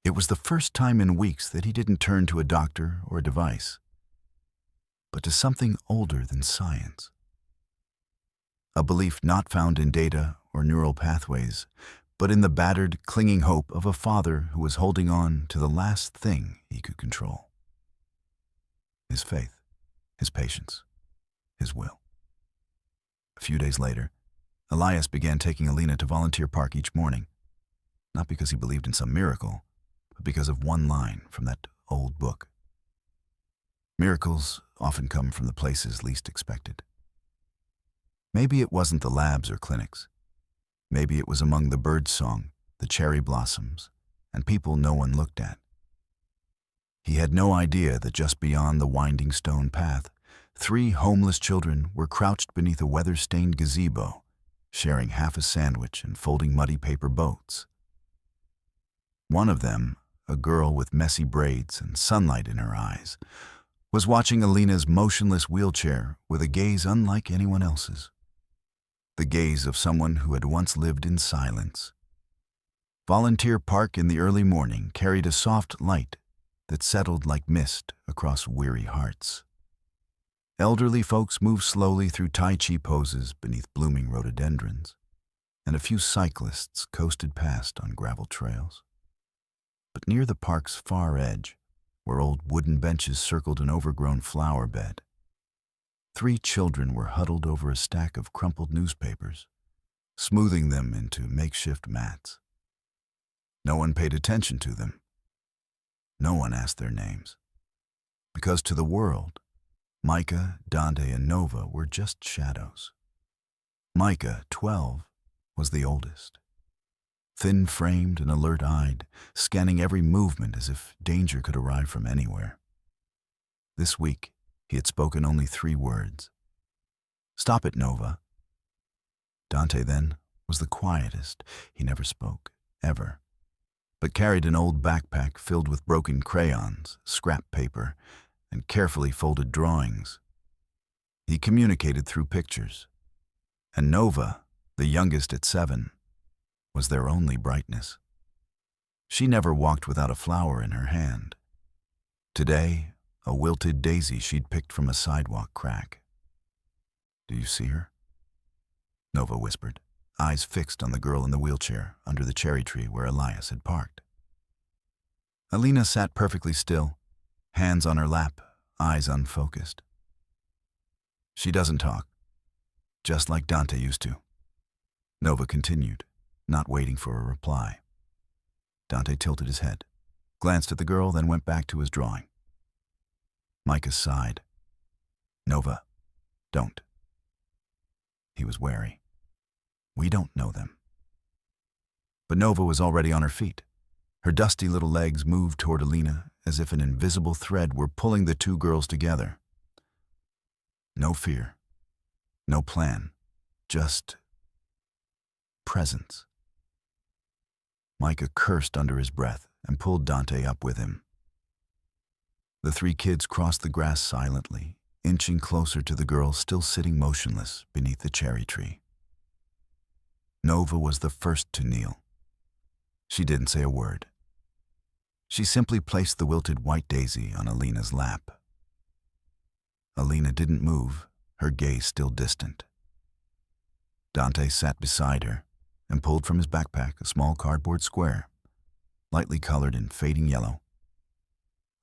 It was the first time in weeks that he didn't turn to a doctor or a device, but to something older than science. A belief not found in data or neural pathways, but in the battered, clinging hope of a father who was holding on to the last thing he could control. His faith, his patience, his will. A few days later, Elias began taking Alina to Volunteer Park each morning, not because he believed in some miracle, but because of one line from that old book. Miracles often come from the places least expected. Maybe it wasn't the labs or clinics. Maybe it was among the bird song, the cherry blossoms, and people no one looked at. He had no idea that just beyond the winding stone path, 3 homeless children were crouched beneath a weather-stained gazebo, sharing half a sandwich and folding muddy paper boats. One of them, a girl with messy braids and sunlight in her eyes, was watching Alina's motionless wheelchair with a gaze unlike anyone else's. The gaze of someone who had once lived in silence. Volunteer Park in the early morning carried a soft light that settled like mist across weary hearts. Elderly folks moved slowly through Tai Chi poses beneath blooming rhododendrons, and a few cyclists coasted past on gravel trails. But near the park's far edge, where old wooden benches circled an overgrown flower bed, 3 children were huddled over a stack of crumpled newspapers, smoothing them into makeshift mats. No one paid attention to them. No one asked their names. Because to the world, Micah, Dante, and Nova were just shadows. Micah, 12, was the oldest. Thin-framed and alert-eyed, scanning every movement as if danger could arrive from anywhere. This week, he had spoken only 3 words. "Stop it, Nova." Dante, then, was the quietest. He never spoke, ever, but carried an old backpack filled with broken crayons, scrap paper, and carefully folded drawings. He communicated through pictures. And Nova, the youngest at 7, was their only brightness. She never walked without a flower in her hand. Today, a wilted daisy she'd picked from a sidewalk crack. "Do you see her?" Nova whispered, eyes fixed on the girl in the wheelchair under the cherry tree where Elias had parked. Alina sat perfectly still, hands on her lap, eyes unfocused. "She doesn't talk, just like Dante used to." Nova continued, not waiting for a reply. Dante tilted his head, glanced at the girl, then went back to his drawing. Micah sighed. "Nova, don't." He was wary. "We don't know them." But Nova was already on her feet. Her dusty little legs moved toward Alina as if an invisible thread were pulling the 2 girls together. No fear, no plan, just presence. Micah cursed under his breath and pulled Dante up with him. The 3 kids crossed the grass silently, inching closer to the girl still sitting motionless beneath the cherry tree. Nova was the first to kneel. She didn't say a word. She simply placed the wilted white daisy on Alina's lap. Alina didn't move, her gaze still distant. Dante sat beside her and pulled from his backpack a small cardboard square, lightly colored in fading yellow.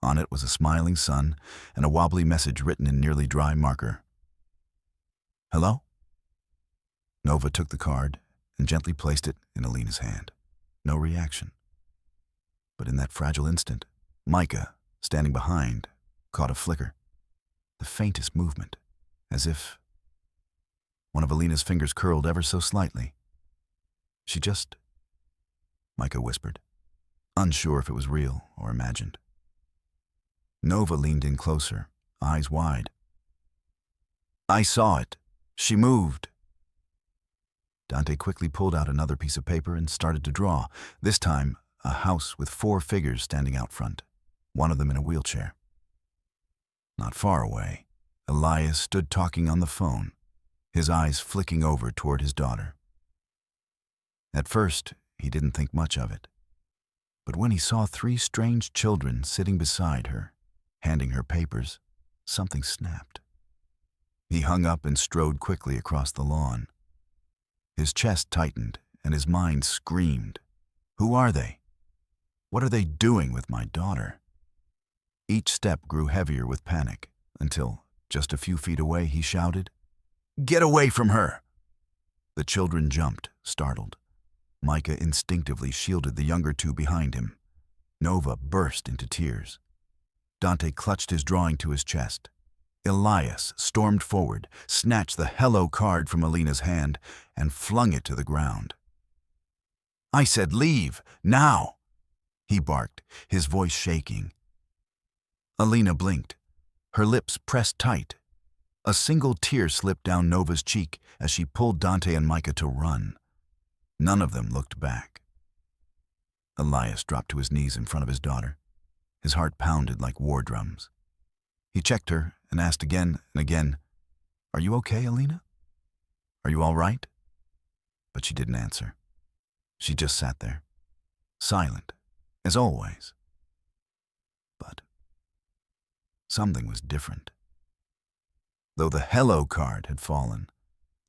On it was a smiling sun and a wobbly message written in nearly dry marker. "Hello?" Nova took the card and gently placed it in Alina's hand. No reaction. But in that fragile instant, Micah, standing behind, caught a flicker. The faintest movement, as if one of Alina's fingers curled ever so slightly. "She just..." Micah whispered, unsure if it was real or imagined. Nova leaned in closer, eyes wide. "I saw it. She moved." Dante quickly pulled out another piece of paper and started to draw, this time a house with 4 figures standing out front, one of them in a wheelchair. Not far away, Elias stood talking on the phone, his eyes flicking over toward his daughter. At first, he didn't think much of it. But when he saw three strange children sitting beside her, handing her papers, something snapped. He hung up and strode quickly across the lawn. His chest tightened and his mind screamed. Who are they? What are they doing with my daughter? Each step grew heavier with panic until, just a few feet away, he shouted, "Get away from her!" The children jumped, startled. Micah instinctively shielded the younger two behind him. Nova burst into tears. Dante clutched his drawing to his chest. Elias stormed forward, snatched the hello card from Alina's hand, and flung it to the ground. "I said leave, now!" he barked, his voice shaking. Alina blinked, her lips pressed tight. A single tear slipped down Nova's cheek as she pulled Dante and Micah to run. None of them looked back. Elias dropped to his knees in front of his daughter. His heart pounded like war drums. He checked her and asked again and again, "Are you okay, Alina? Are you all right?" But she didn't answer. She just sat there, silent, as always. But something was different. Though the hello card had fallen,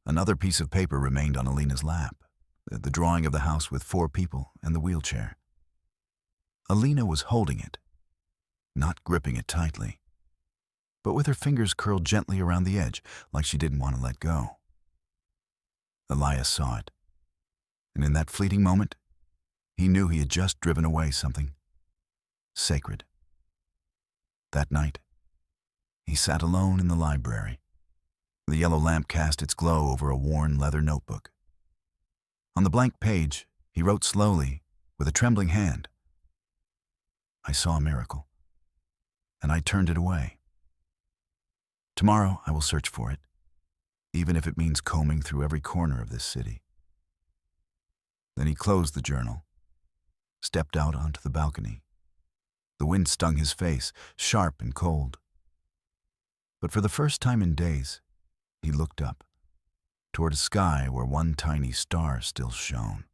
another piece of paper remained on Alina's lap, the drawing of the house with 4 people and the wheelchair. Alina was holding it, not gripping it tightly, but with her fingers curled gently around the edge like she didn't want to let go. Elias saw it, and in that fleeting moment, he knew he had just driven away something sacred. That night, he sat alone in the library. The yellow lamp cast its glow over a worn leather notebook. On the blank page, he wrote slowly, with a trembling hand, "I saw a miracle, and I turned it away. Tomorrow I will search for it, even if it means combing through every corner of this city." Then he closed the journal, stepped out onto the balcony. The wind stung his face, sharp and cold. But for the first time in days, he looked up, toward a sky where one tiny star still shone.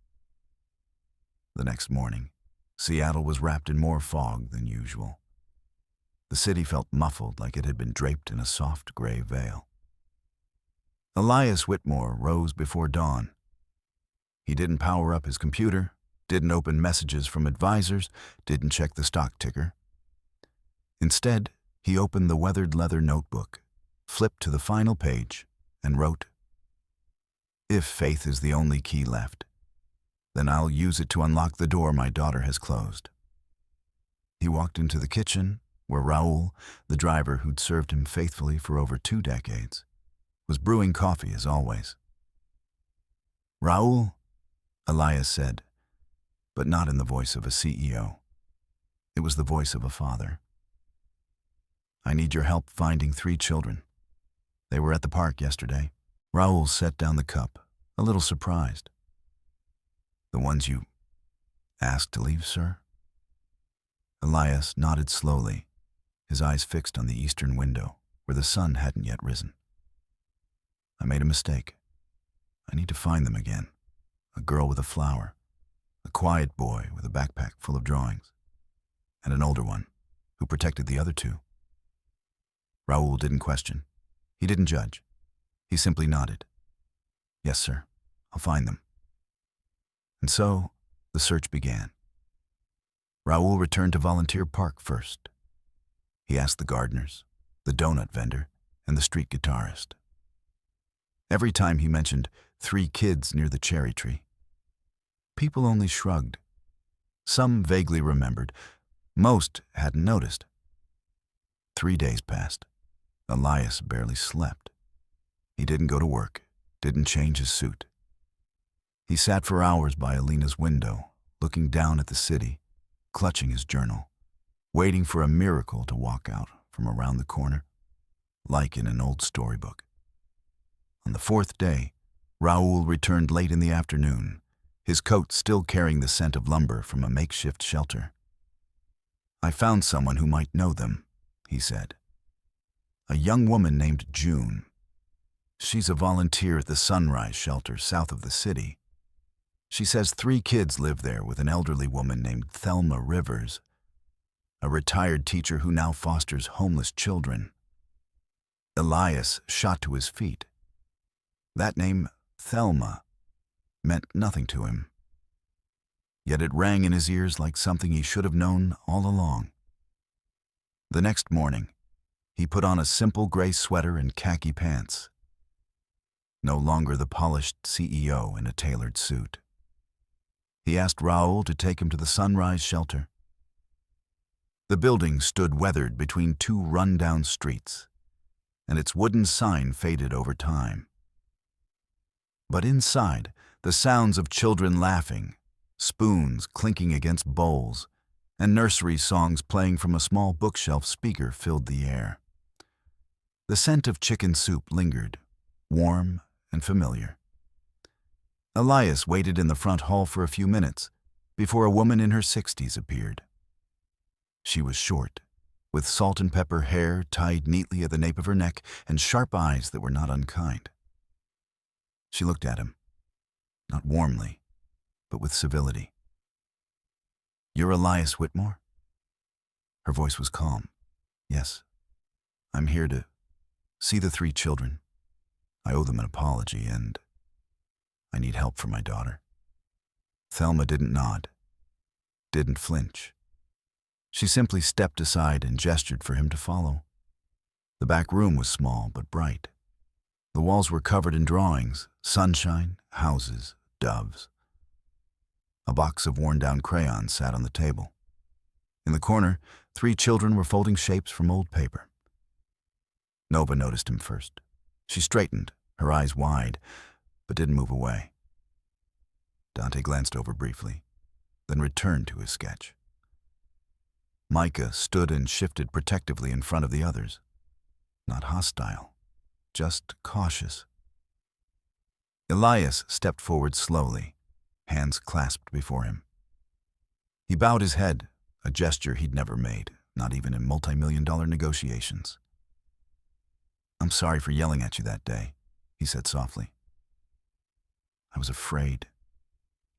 The next morning, Seattle was wrapped in more fog than usual. The city felt muffled like it had been draped in a soft gray veil. Elias Whitmore rose before dawn. He didn't power up his computer, didn't open messages from advisors, didn't check the stock ticker. Instead, he opened the weathered leather notebook, flipped to the final page, and wrote, "If faith is the only key left, then I'll use it to unlock the door my daughter has closed." He walked into the kitchen, where Raul, the driver who'd served him faithfully for over 2 decades, was brewing coffee as always. "Raul," Elias said, but not in the voice of a CEO. It was the voice of a father. "I need your help finding 3 children. They were at the park yesterday." Raul set down the cup, a little surprised. "The ones you asked to leave, sir?" Elias nodded slowly, his eyes fixed on the eastern window, where the sun hadn't yet risen. "I made a mistake. I need to find them again. A girl with a flower, a quiet boy with a backpack full of drawings, and an older one who protected the other 2. Raul didn't question. He didn't judge. He simply nodded. "Yes, sir. I'll find them." And so, the search began. Raul returned to Volunteer Park first. He asked the gardeners, the donut vendor, and the street guitarist. Every time he mentioned 3 kids near the cherry tree, people only shrugged. Some vaguely remembered. Most hadn't noticed. 3 days passed. Elias barely slept. He didn't go to work, didn't change his suit. He sat for hours by Alina's window, looking down at the city, clutching his journal, waiting for a miracle to walk out from around the corner, like in an old storybook. On the 4th day, Raul returned late in the afternoon, his coat still carrying the scent of lumber from a makeshift shelter. "I found someone who might know them," he said. "A young woman named June. She's a volunteer at the Sunrise shelter south of the city. She says 3 kids live there with an elderly woman named Thelma Rivers, a retired teacher who now fosters homeless children. Elias shot to his feet. That name, Thelma, meant nothing to him. Yet it rang in his ears like something he should have known all along. The next morning, he put on a simple gray sweater and khaki pants. No longer the polished CEO in a tailored suit. He asked Raoul to take him to the Sunrise Shelter. The building stood weathered between 2 run-down streets, and its wooden sign faded over time. But inside, the sounds of children laughing, spoons clinking against bowls, and nursery songs playing from a small bookshelf speaker filled the air. The scent of chicken soup lingered, warm and familiar. Elias waited in the front hall for a few minutes before a woman in her 60s appeared. She was short, with salt and pepper hair tied neatly at the nape of her neck and sharp eyes that were not unkind. She looked at him, not warmly, but with civility. "You're Elias Whitmore?" Her voice was calm. "Yes, I'm here to see the 3 children. I owe them an apology, and I need help for my daughter." Thelma didn't nod, didn't flinch. She simply stepped aside and gestured for him to follow. The back room was small but bright. The walls were covered in drawings, sunshine, houses, doves. A box of worn-down crayons sat on the table. In the corner, 3 children were folding shapes from old paper. Nova noticed him first. She straightened, her eyes wide, but didn't move away. Dante glanced over briefly, then returned to his sketch. Micah stood and shifted protectively in front of the others. Not hostile, just cautious. Elias stepped forward slowly, hands clasped before him. He bowed his head, a gesture he'd never made, not even in multi-million-dollar negotiations. "I'm sorry for yelling at you that day," he said softly. "I was afraid,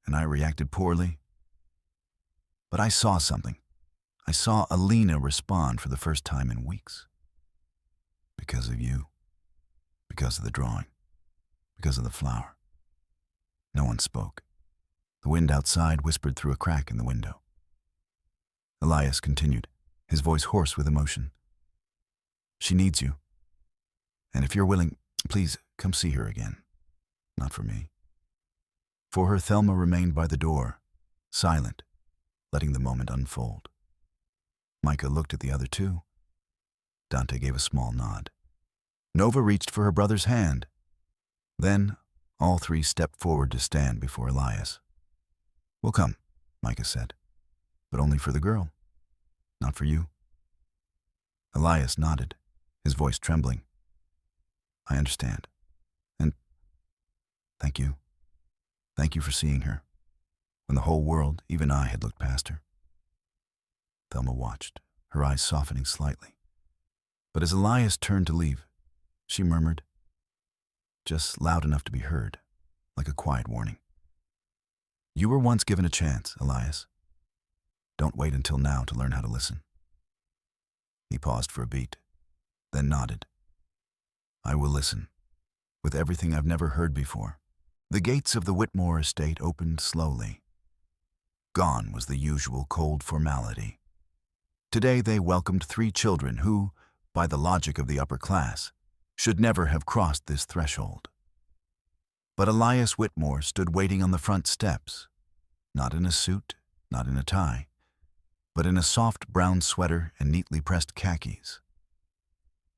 and I reacted poorly. But I saw something. I saw Alina respond for the first time in weeks. Because of you. Because of the drawing. Because of the flower." No one spoke. The wind outside whispered through a crack in the window. Elias continued, his voice hoarse with emotion. "She needs you. And if you're willing, please come see her again. Not for me." For her, Thelma remained by the door, silent, letting the moment unfold. Micah looked at the other 2. Dante gave a small nod. Nova reached for her brother's hand. Then, all 3 stepped forward to stand before Elias. "We'll come," Micah said, "but only for the girl, not for you." Elias nodded, his voice trembling. "I understand. And thank you. Thank you for seeing her, when the whole world, even I, had looked past her." Thelma watched, her eyes softening slightly. But as Elias turned to leave, she murmured, just loud enough to be heard, like a quiet warning. "You were once given a chance, Elias. Don't wait until now to learn how to listen." He paused for a beat, then nodded. "I will listen, with everything I've never heard before." The gates of the Whitmore estate opened slowly. Gone was the usual cold formality. Today they welcomed 3 children who, by the logic of the upper class, should never have crossed this threshold. But Elias Whitmore stood waiting on the front steps, not in a suit, not in a tie, but in a soft brown sweater and neatly pressed khakis.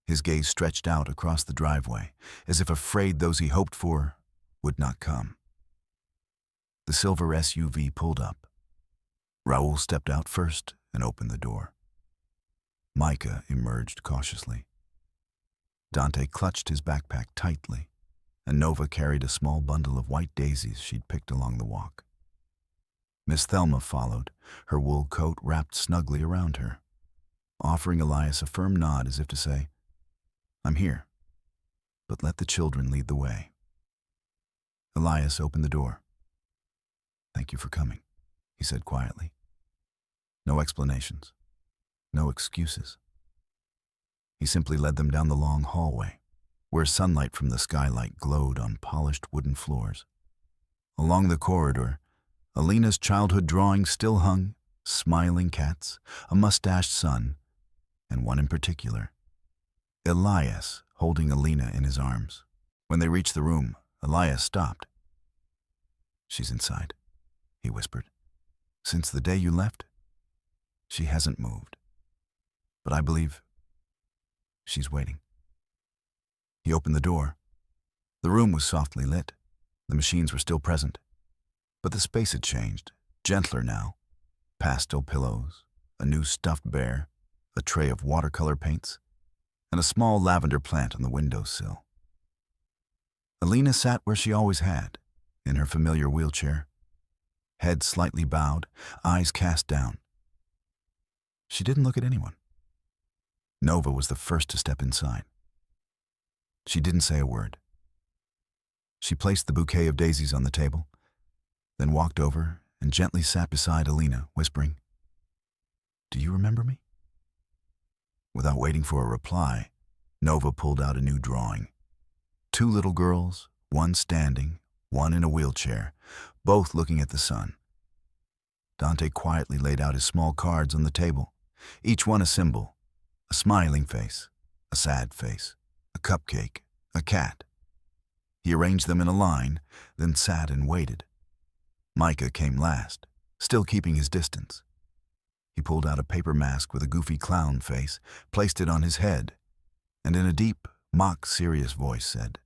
His gaze stretched out across the driveway, as if afraid those he hoped for would not come. The silver SUV pulled up. Raoul stepped out first and opened the door. Micah emerged cautiously. Dante clutched his backpack tightly, and Nova carried a small bundle of white daisies she'd picked along the walk. Miss Thelma followed, her wool coat wrapped snugly around her, offering Elias a firm nod as if to say, "I'm here, but let the children lead the way." Elias opened the door. "Thank you for coming," he said quietly. No explanations, no excuses. He simply led them down the long hallway, where sunlight from the skylight glowed on polished wooden floors. Along the corridor, Alina's childhood drawing still hung, smiling cats, a mustached son, and one in particular, Elias, holding Alina in his arms. When they reached the room, Elias stopped. "She's inside," he whispered. "Since the day you left, she hasn't moved. But I believe she's waiting." He opened the door. The room was softly lit. The machines were still present. But the space had changed, gentler now. Pastel pillows, a new stuffed bear, a tray of watercolor paints, and a small lavender plant on the windowsill. Alina sat where she always had, in her familiar wheelchair, head slightly bowed, eyes cast down. She didn't look at anyone. Nova was the first to step inside. She didn't say a word. She placed the bouquet of daisies on the table, then walked over and gently sat beside Alina, whispering, "Do you remember me?" Without waiting for a reply, Nova pulled out a new drawing. Two little girls, one standing, one in a wheelchair, both looking at the sun. Dante quietly laid out his small cards on the table, each one a symbol: a smiling face, a sad face, a cupcake, a cat. He arranged them in a line, then sat and waited. Micah came last, still keeping his distance. He pulled out a paper mask with a goofy clown face, placed it on his head, and in a deep, mock-serious voice said,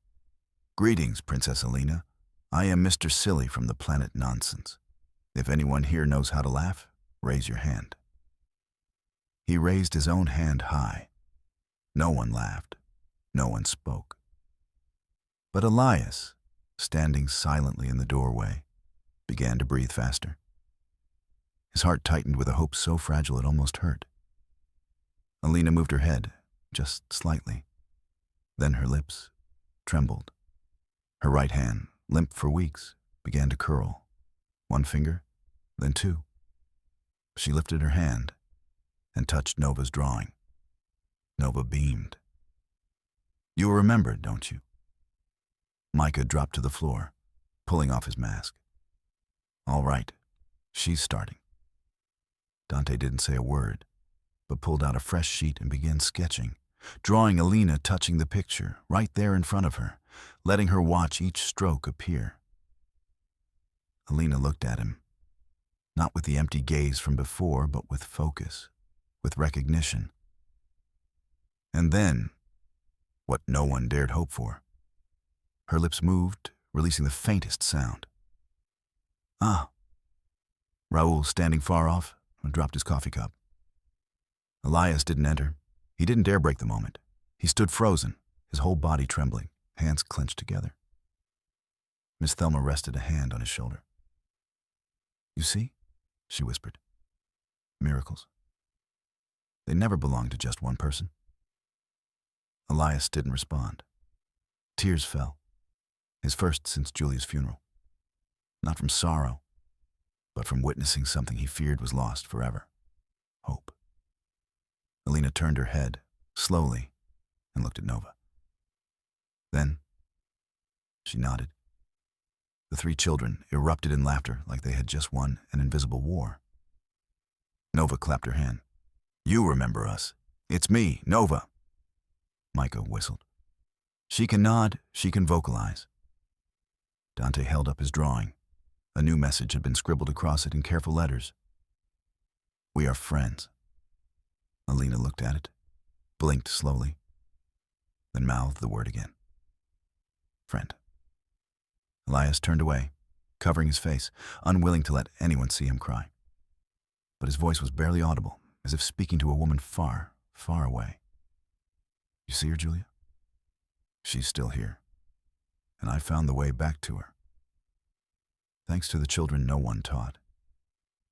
"Greetings, Princess Alina. I am Mr. Silly from the planet Nonsense. If anyone here knows how to laugh, raise your hand." He raised his own hand high. No one laughed. No one spoke. But Elias, standing silently in the doorway, began to breathe faster. His heart tightened with a hope so fragile it almost hurt. Alina moved her head, just slightly. Then her lips trembled. Her right hand, limp for weeks, began to curl. One finger, then two. She lifted her hand and touched Nova's drawing. Nova beamed. "You remember, don't you?" Micah dropped to the floor, pulling off his mask. "All right, she's starting." Dante didn't say a word, but pulled out a fresh sheet and began sketching, drawing Alina touching the picture right there in front of her, letting her watch each stroke appear. Alina looked at him, not with the empty gaze from before, but with focus, with recognition. And then, what no one dared hope for, her lips moved, releasing the faintest sound. "Ah." Raoul, standing far off, dropped his coffee cup. Elias didn't enter. He didn't dare break the moment. He stood frozen, his whole body trembling, hands clenched together. Miss Thelma rested a hand on his shoulder. "You see," she whispered. "Miracles. They never belong to just one person." Elias didn't respond. Tears fell, his first since Julia's funeral. Not from sorrow, but from witnessing something he feared was lost forever. Hope. Alina turned her head, slowly, and looked at Nova. Then, she nodded. The three children erupted in laughter like they had just won an invisible war. Nova clapped her hand. "You remember us. It's me, Nova." Micah whistled. "She can nod, she can vocalize." Dante held up his drawing. A new message had been scribbled across it in careful letters. "We are friends." Alina looked at it, blinked slowly, then mouthed the word again. "Friend." Elias turned away, covering his face, unwilling to let anyone see him cry. But his voice was barely audible, as if speaking to a woman far, far away. "You see her, Julia? She's still here, and I found the way back to her. Thanks to the children no one taught,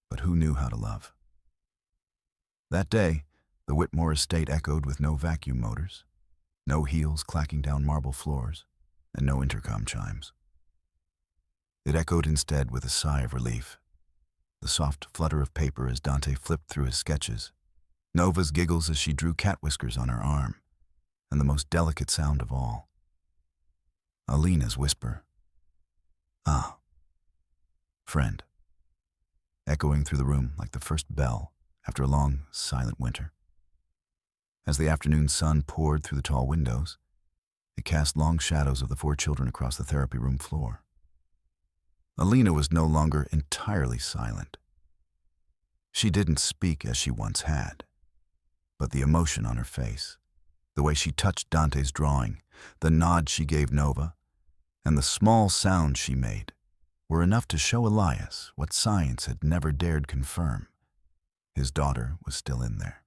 but who knew how to love." That day, the Whitmore estate echoed with no vacuum motors, no heels clacking down marble floors, and no intercom chimes. It echoed instead with a sigh of relief, the soft flutter of paper as Dante flipped through his sketches, Nova's giggles as she drew cat whiskers on her arm, and the most delicate sound of all, Alina's whisper, "Ah, friend," echoing through the room like the first bell after a long, silent winter. As the afternoon sun poured through the tall windows, it cast long shadows of the 4 children across the therapy room floor. Alina was no longer entirely silent. She didn't speak as she once had, but the emotion on her face, the way she touched Dante's drawing, the nod she gave Nova, and the small sound she made were enough to show Elias what science had never dared confirm. His daughter was still in there.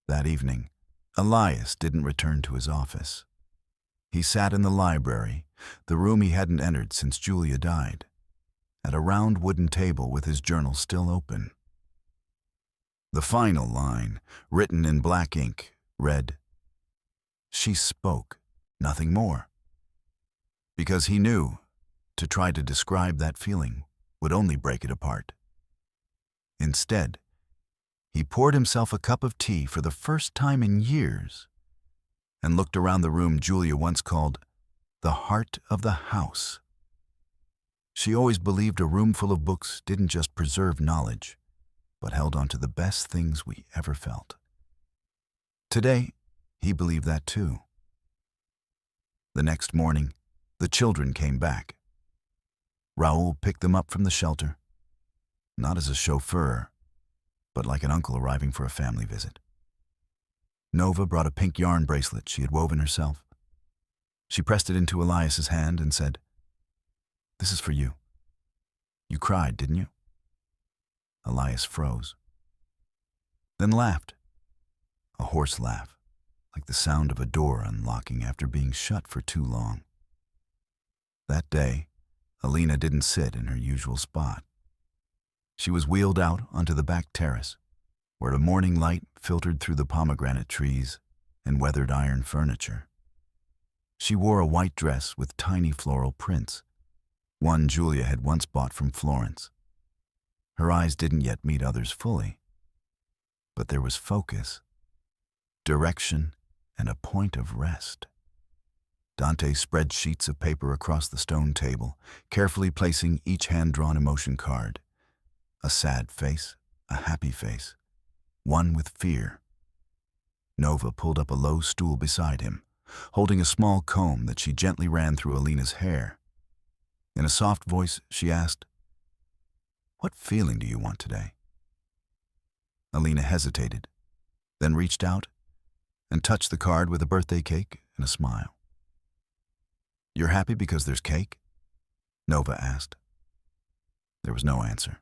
That evening, Elias didn't return to his office. He sat in the library, the room he hadn't entered since Julia died, at a round wooden table with his journal still open. The final line, written in black ink, read, "She spoke, nothing more." Because he knew to try to describe that feeling would only break it apart. Instead, he poured himself a cup of tea for the first time in years and looked around the room Julia once called the heart of the house. She always believed a room full of books didn't just preserve knowledge, but held on to the best things we ever felt. Today, he believed that too. The next morning, the children came back. Raoul picked them up from the shelter, not as a chauffeur, but like an uncle arriving for a family visit. Nova brought a pink yarn bracelet she had woven herself. She pressed it into Elias's hand and said, "This is for you. You cried, didn't you?" Elias froze, then laughed, a hoarse laugh, like the sound of a door unlocking after being shut for too long. That day, Alina didn't sit in her usual spot. She was wheeled out onto the back terrace, where the morning light filtered through the pomegranate trees and weathered iron furniture. She wore a white dress with tiny floral prints, one Julia had once bought from Florence. Her eyes didn't yet meet others fully, but there was focus, direction, and a point of rest. Dante spread sheets of paper across the stone table, carefully placing each hand-drawn emotion card. A sad face, a happy face, one with fear. Nova pulled up a low stool beside him, holding a small comb that she gently ran through Alina's hair. In a soft voice, she asked, "What feeling do you want today?" Alina hesitated, then reached out and touched the card with a birthday cake and a smile. "You're happy because there's cake?" Nova asked. There was no answer.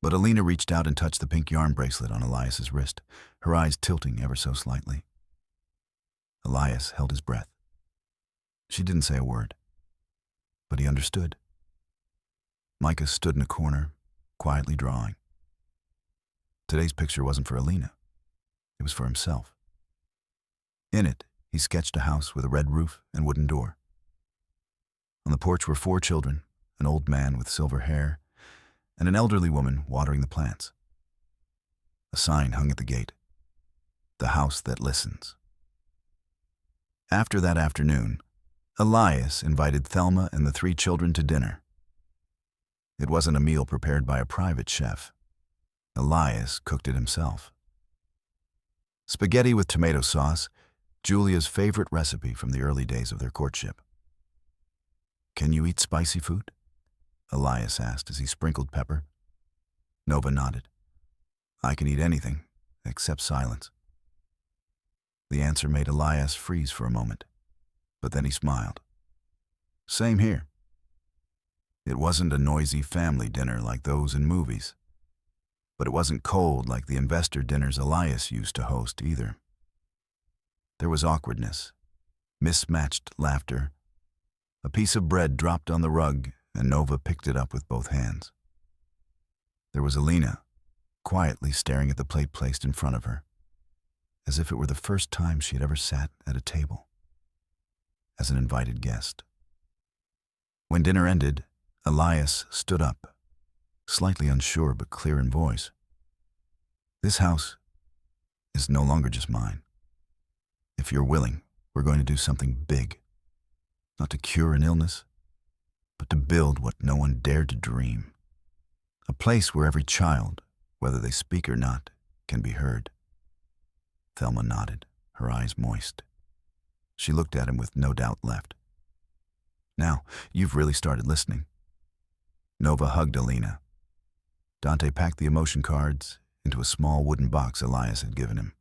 But Alina reached out and touched the pink yarn bracelet on Elias's wrist, her eyes tilting ever so slightly. Elias held his breath. She didn't say a word, but he understood. Micah stood in a corner, quietly drawing. Today's picture wasn't for Alina. It was for himself. In it, he sketched a house with a red roof and wooden door. On the porch were 4 children, an old man with silver hair, and an elderly woman watering the plants. A sign hung at the gate, "The house that listens." After that afternoon, Elias invited Thelma and the 3 children to dinner. It wasn't a meal prepared by a private chef. Elias cooked it himself. Spaghetti with tomato sauce, Julia's favorite recipe from the early days of their courtship. "Can you eat spicy food?" Elias asked as he sprinkled pepper. Nova nodded. "I can eat anything, except silence." The answer made Elias freeze for a moment, but then he smiled. "Same here." It wasn't a noisy family dinner like those in movies, but it wasn't cold like the investor dinners Elias used to host either. There was awkwardness, mismatched laughter. A piece of bread dropped on the rug, and Nova picked it up with both hands. There was Alina, quietly staring at the plate placed in front of her, as if it were the first time she had ever sat at a table as an invited guest. When dinner ended, Elias stood up, slightly unsure but clear in voice. This house is no longer just mine. If you're willing, we're going to do something big. Not to cure an illness, but to build what no one dared to dream. A place where every child, whether they speak or not, can be heard. Thelma nodded, her eyes moist. She looked at him with no doubt left. Now, you've really started listening. Nova hugged Alina. Dante packed the emotion cards into a small wooden box Elias had given him.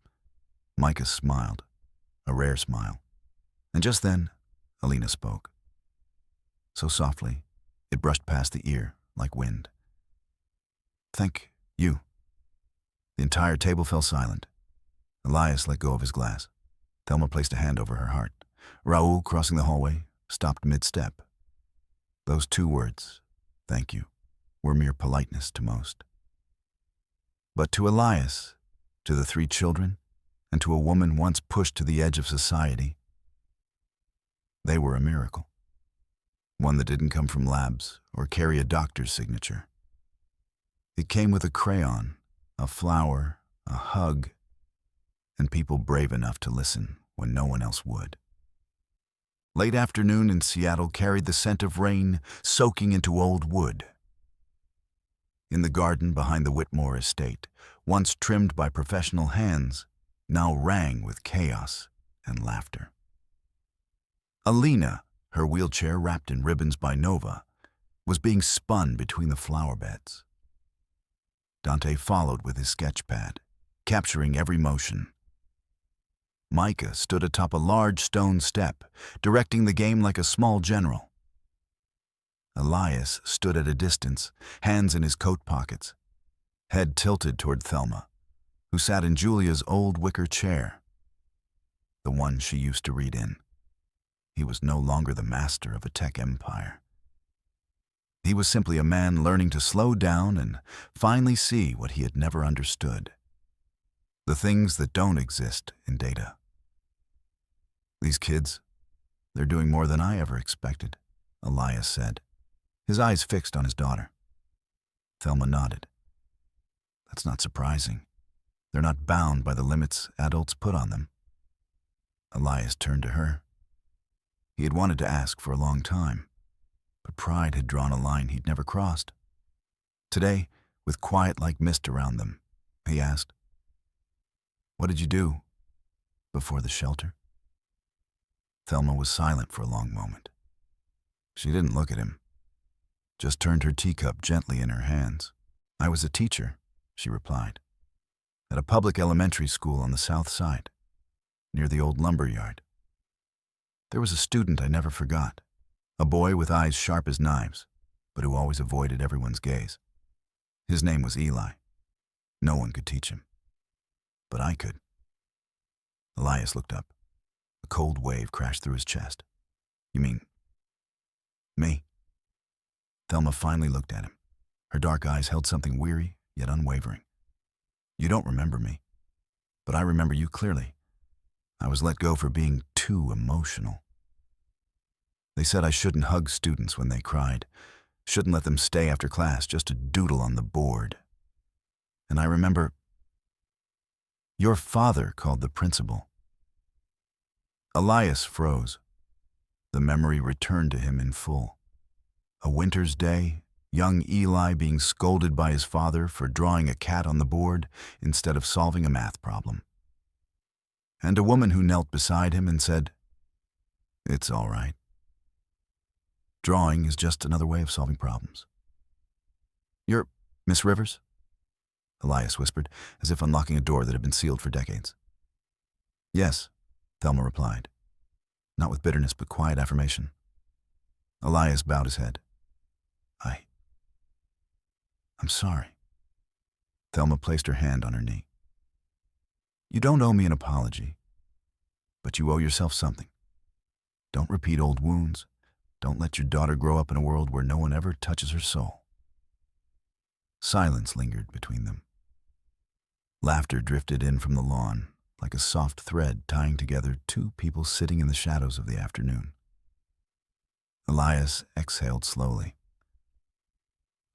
Micah smiled, a rare smile. And just then, Alina spoke. So softly, it brushed past the ear like wind. Thank you. The entire table fell silent. Elias let go of his glass. Thelma placed a hand over her heart. Raoul, crossing the hallway, stopped mid-step. Those 2 words, thank you, were mere politeness to most. But to Elias, to the 3 children, and to a woman once pushed to the edge of society, they were a miracle. One that didn't come from labs or carry a doctor's signature. It came with a crayon, a flower, a hug, and people brave enough to listen when no one else would. Late afternoon in Seattle carried the scent of rain soaking into old wood. In the garden behind the Whitmore estate, once trimmed by professional hands, now rang with chaos and laughter. Alina, her wheelchair wrapped in ribbons by Nova, was being spun between the flower beds. Dante followed with his sketch pad, capturing every motion. Micah stood atop a large stone step, directing the game like a small general. Elias stood at a distance, hands in his coat pockets, head tilted toward Thelma, who sat in Julia's old wicker chair, the one she used to read in. He was no longer the master of a tech empire. He was simply a man learning to slow down and finally see what he had never understood. The things that don't exist in data. These kids, they're doing more than I ever expected, Elias said, his eyes fixed on his daughter. Thelma nodded. That's not surprising. They're not bound by the limits adults put on them. Elias turned to her. He had wanted to ask for a long time, but pride had drawn a line he'd never crossed. Today, with quiet like mist around them, he asked, "What did you do before the shelter?" Thelma was silent for a long moment. She didn't look at him, just turned her teacup gently in her hands. "I was a teacher," she replied, "at a public elementary school on the south side, near the old lumber yard. There was a student I never forgot, a boy with eyes sharp as knives, but who always avoided everyone's gaze. His name was Eli. No one could teach him, but I could." Elias looked up. A cold wave crashed through his chest. "You mean me?" Thelma finally looked at him. Her dark eyes held something weary, yet unwavering. "You don't remember me, but I remember you clearly. I was let go for being too emotional. They said I shouldn't hug students when they cried, shouldn't let them stay after class just to doodle on the board. And I remember your father called the principal." Elias froze. The memory returned to him in full. A winter's day, young Eli being scolded by his father for drawing a cat on the board instead of solving a math problem. And a woman who knelt beside him and said, "It's all right. Drawing is just another way of solving problems." "You're Miss Rivers?" Elias whispered, as if unlocking a door that had been sealed for decades. "Yes," Thelma replied, not with bitterness but quiet affirmation. Elias bowed his head. I'm sorry." Thelma placed her hand on her knee. "You don't owe me an apology, but you owe yourself something. Don't repeat old wounds. Don't let your daughter grow up in a world where no one ever touches her soul." Silence lingered between them. Laughter drifted in from the lawn, like a soft thread tying together 2 people sitting in the shadows of the afternoon. Elias exhaled slowly.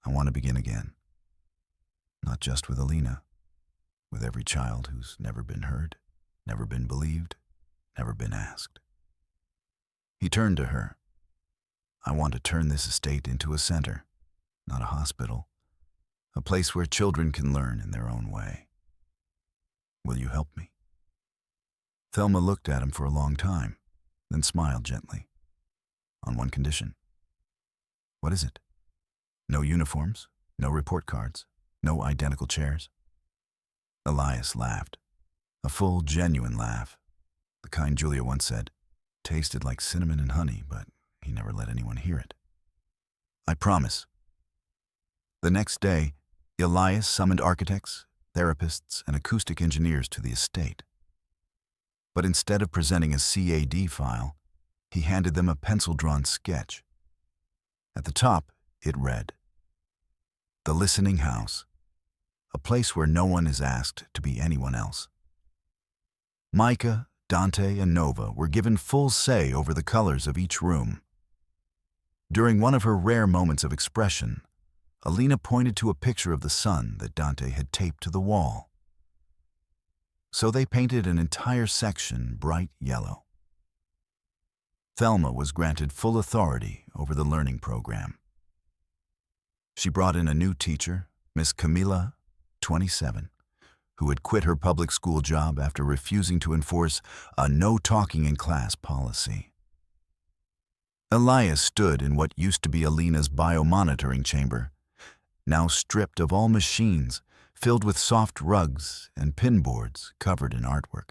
I want to begin again. Not just with Alina, with every child who's never been heard, never been believed, never been asked. He turned to her. I want to turn this estate into a center, not a hospital, a place where children can learn in their own way. Will you help me? Thelma looked at him for a long time, then smiled gently. On one condition. What is it? No uniforms, no report cards, no identical chairs. Elias laughed. A full, genuine laugh. The kind Julia once said, tasted like cinnamon and honey, but he never let anyone hear it. I promise. The next day, Elias summoned architects, therapists, and acoustic engineers to the estate. But instead of presenting a CAD file, he handed them a pencil-drawn sketch. At the top, it read, "The Listening House, a place where no one is asked to be anyone else." Micah, Dante, and Nova were given full say over the colors of each room. During one of her rare moments of expression, Alina pointed to a picture of the sun that Dante had taped to the wall. So they painted an entire section bright yellow. Thelma was granted full authority over the learning program. She brought in a new teacher, Miss Camila, 27, who had quit her public school job after refusing to enforce a no talking in class policy. Elias stood in what used to be Alina's biomonitoring chamber, now stripped of all machines, filled with soft rugs and pinboards covered in artwork.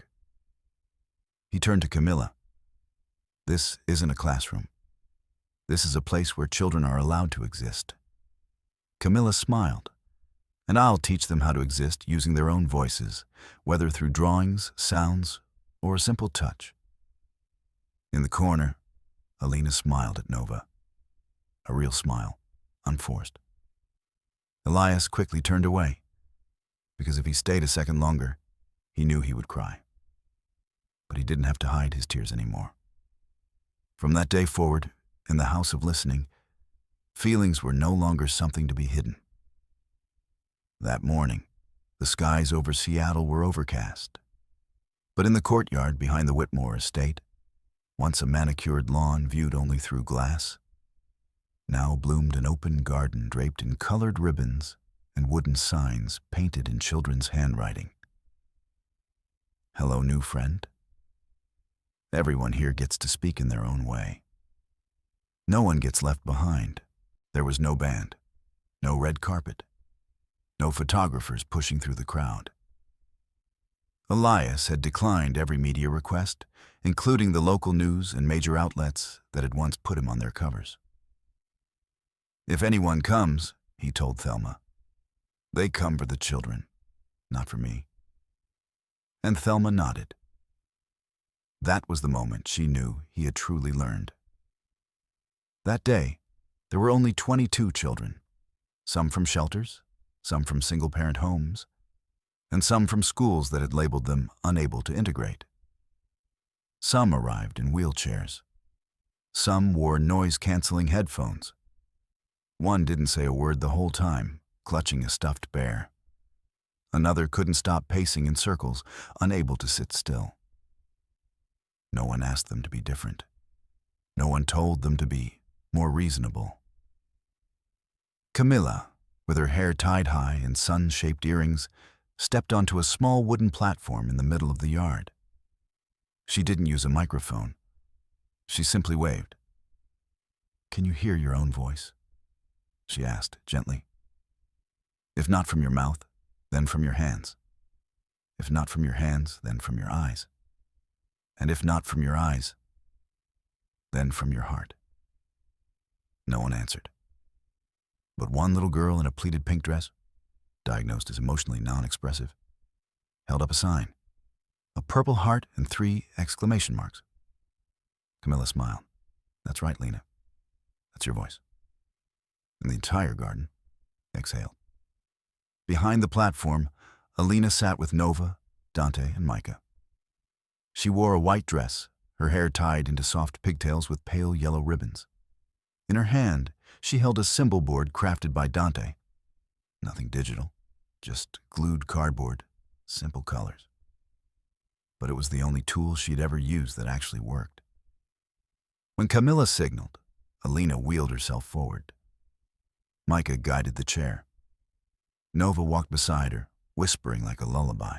He turned to Camilla. This isn't a classroom. This is a place where children are allowed to exist. Camilla smiled. And I'll teach them how to exist using their own voices, whether through drawings, sounds, or a simple touch. In the corner, Alina smiled at Nova. A real smile, unforced. Elias quickly turned away, because if he stayed a second longer, he knew he would cry. But he didn't have to hide his tears anymore. From that day forward, in the house of listening, feelings were no longer something to be hidden. That morning, the skies over Seattle were overcast. But in the courtyard behind the Whitmore estate, once a manicured lawn viewed only through glass, now bloomed an open garden draped in colored ribbons and wooden signs painted in children's handwriting. Hello, new friend. Everyone here gets to speak in their own way. No one gets left behind. There was no band, no red carpet, no photographers pushing through the crowd. Elias had declined every media request, including the local news and major outlets that had once put him on their covers. If anyone comes, he told Thelma, they come for the children, not for me. And Thelma nodded. That was the moment she knew he had truly learned. That day, there were only 22 children, some from shelters, some from single-parent homes, and some from schools that had labeled them unable to integrate. Some arrived in wheelchairs. Some wore noise-canceling headphones. One didn't say a word the whole time, clutching a stuffed bear. Another couldn't stop pacing in circles, unable to sit still. No one asked them to be different. No one told them to be more reasonable. Camilla, with her hair tied high and sun-shaped earrings, stepped onto a small wooden platform in the middle of the yard. She didn't use a microphone. She simply waved. "Can you hear your own voice?" she asked gently. "If not from your mouth, then from your hands. If not from your hands, then from your eyes. And if not from your eyes, then from your heart." No one answered. But one little girl in a pleated pink dress, diagnosed as emotionally non-expressive, held up a sign, a purple heart and 3 exclamation marks. Camilla smiled. "That's right, Lena. That's your voice." And the entire garden exhaled. Behind the platform, Alina sat with Nova, Dante, and Micah. She wore a white dress, her hair tied into soft pigtails with pale yellow ribbons. In her hand, she held a symbol board crafted by Dante. Nothing digital, just glued cardboard, simple colors. But it was the only tool she'd ever used that actually worked. When Camilla signaled, Alina wheeled herself forward. Micah guided the chair. Nova walked beside her, whispering like a lullaby.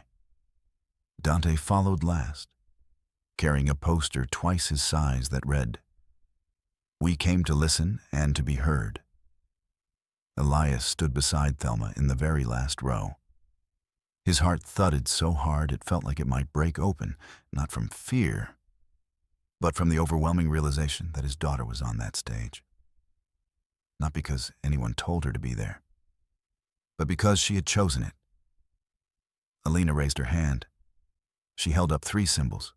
Dante followed last, carrying a poster twice his size that read, "We came to listen and to be heard." Elias stood beside Thelma in the very last row. His heart thudded so hard it felt like it might break open, not from fear, but from the overwhelming realization that his daughter was on that stage. Not because anyone told her to be there, but because she had chosen it. Alina raised her hand. She held up 3 symbols: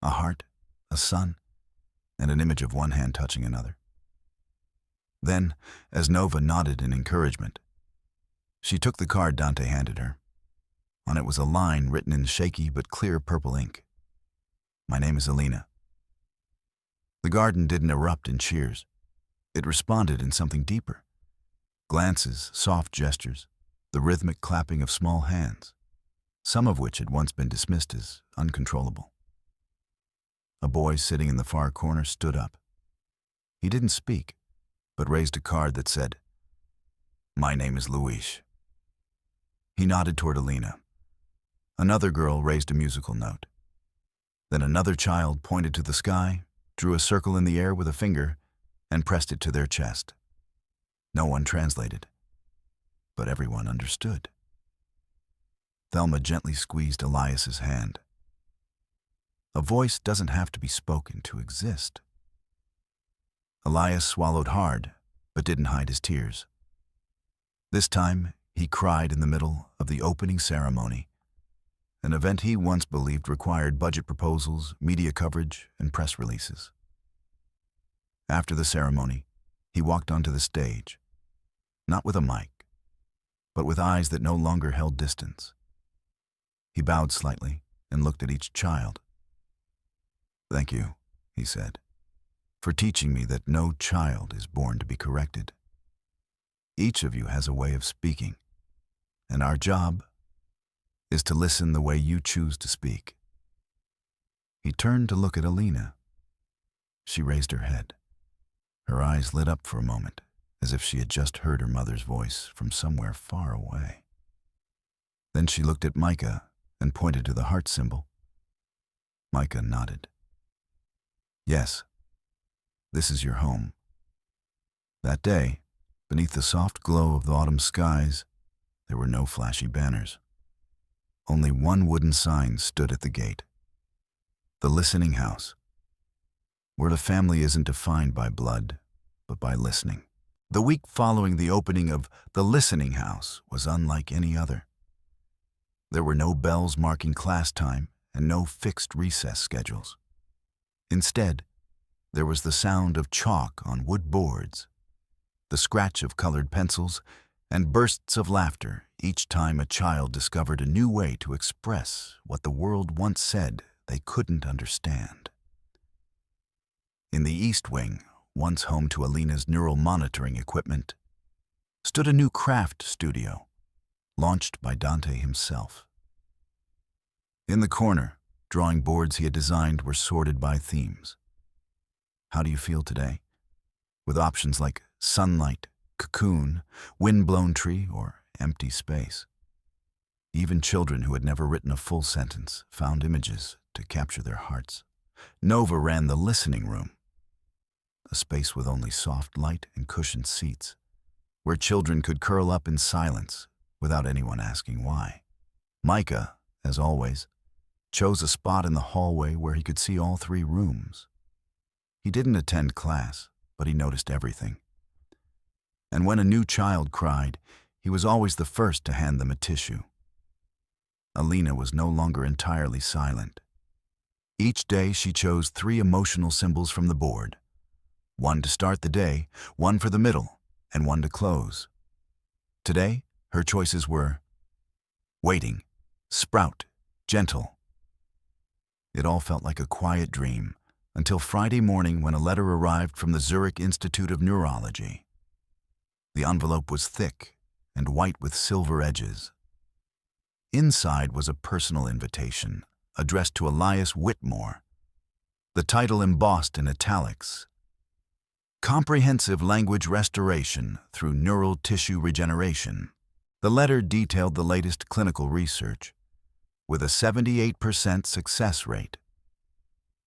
a heart, a sun, and an image of one hand touching another. Then, as Nova nodded in encouragement, she took the card Dante handed her. On it was a line written in shaky but clear purple ink. "My name is Alina." The garden didn't erupt in cheers. It responded in something deeper. Glances, soft gestures, the rhythmic clapping of small hands, some of which had once been dismissed as uncontrollable. A boy sitting in the far corner stood up. He didn't speak, but raised a card that said, "My name is Luis." He nodded toward Alina. Another girl raised a musical note. Then another child pointed to the sky, drew a circle in the air with a finger, and pressed it to their chest. No one translated, but everyone understood. Thelma gently squeezed Elias's hand. A voice doesn't have to be spoken to exist. Elias swallowed hard, but didn't hide his tears. This time, he cried in the middle of the opening ceremony, an event he once believed required budget proposals, media coverage, and press releases. After the ceremony, he walked onto the stage, not with a mic, but with eyes that no longer held distance. He bowed slightly and looked at each child. "Thank you," he said, "for teaching me that no child is born to be corrected. Each of you has a way of speaking, and our job is to listen the way you choose to speak." He turned to look at Alina. She raised her head. Her eyes lit up for a moment, as if she had just heard her mother's voice from somewhere far away. Then she looked at Micah and pointed to the heart symbol. Micah nodded. "Yes, this is your home." That day, beneath the soft glow of the autumn skies, there were no flashy banners. Only one wooden sign stood at the gate. The Listening House, where the family isn't defined by blood, but by listening. The week following the opening of the Listening House was unlike any other. There were no bells marking class time and no fixed recess schedules. Instead, there was the sound of chalk on wood boards, the scratch of colored pencils, and bursts of laughter each time a child discovered a new way to express what the world once said they couldn't understand. In the East Wing, once home to Alina's neural monitoring equipment, stood a new craft studio, launched by Dante himself. In the corner, drawing boards he had designed were sorted by themes. How do you feel today? With options like sunlight, cocoon, wind-blown tree, or empty space. Even children who had never written a full sentence found images to capture their hearts. Nova ran the listening room, a space with only soft light and cushioned seats, where children could curl up in silence without anyone asking why. Micah, as always, chose a spot in the hallway where he could see all 3 rooms. He didn't attend class, but he noticed everything. And when a new child cried, he was always the first to hand them a tissue. Alina was no longer entirely silent. Each day she chose 3 emotional symbols from the board. One to start the day, one for the middle, and one to close. Today, her choices were waiting, sprout, gentle. It all felt like a quiet dream, until Friday morning when a letter arrived from the Zurich Institute of Neurology. The envelope was thick and white with silver edges. Inside was a personal invitation addressed to Elias Whitmore. The title embossed in italics: Comprehensive Language Restoration Through Neural Tissue Regeneration. The letter detailed the latest clinical research, with a 78% success rate.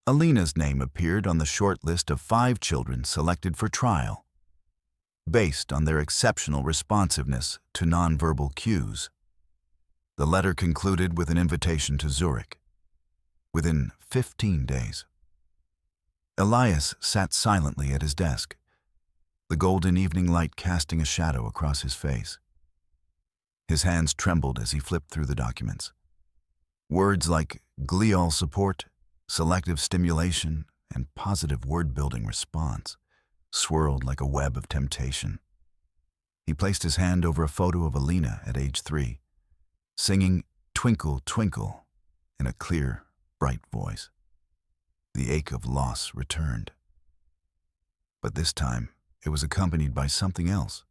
Alina's name appeared on the short list of 5 children selected for trial, based on their exceptional responsiveness to nonverbal cues. The letter concluded with an invitation to Zurich. Within 15 days. Elias sat silently at his desk, the golden evening light casting a shadow across his face. His hands trembled as he flipped through the documents. Words like glial support, selective stimulation, and positive word-building response swirled like a web of temptation. He placed his hand over a photo of Alina at age 3, singing Twinkle, Twinkle in a clear, bright voice. The ache of loss returned. But this time, it was accompanied by something else,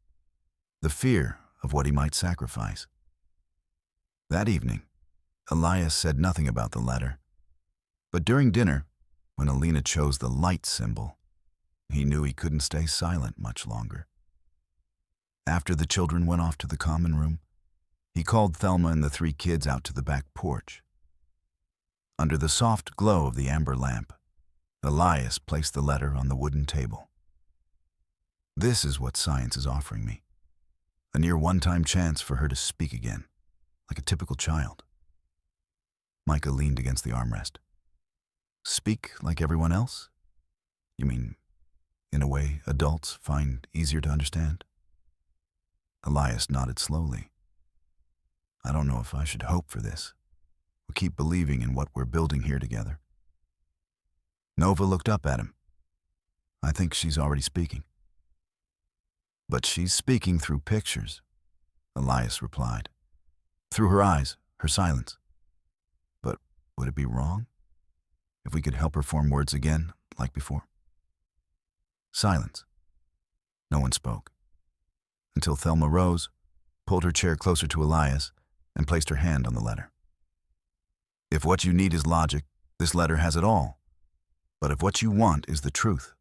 the fear of what he might sacrifice. That evening, Elias said nothing about the letter, but during dinner, when Alina chose the light symbol, he knew he couldn't stay silent much longer. After the children went off to the common room, he called Thelma and the 3 kids out to the back porch. Under the soft glow of the amber lamp, Elias placed the letter on the wooden table. This is what science is offering me, a near one-time chance for her to speak again, like a typical child. Micah leaned against the armrest. Speak like everyone else? You mean, in a way adults find easier to understand? Elias nodded slowly. I don't know if I should hope for this, or keep believing in what we're building here together. Nova looked up at him. I think she's already speaking. But she's speaking through pictures, Elias replied. Through her eyes, her silence. But would it be wrong if we could help her form words again, like before? Silence. No one spoke, until Thelma rose, pulled her chair closer to Elias, and placed her hand on the letter. If what you need is logic, this letter has it all. But if what you want is the truth,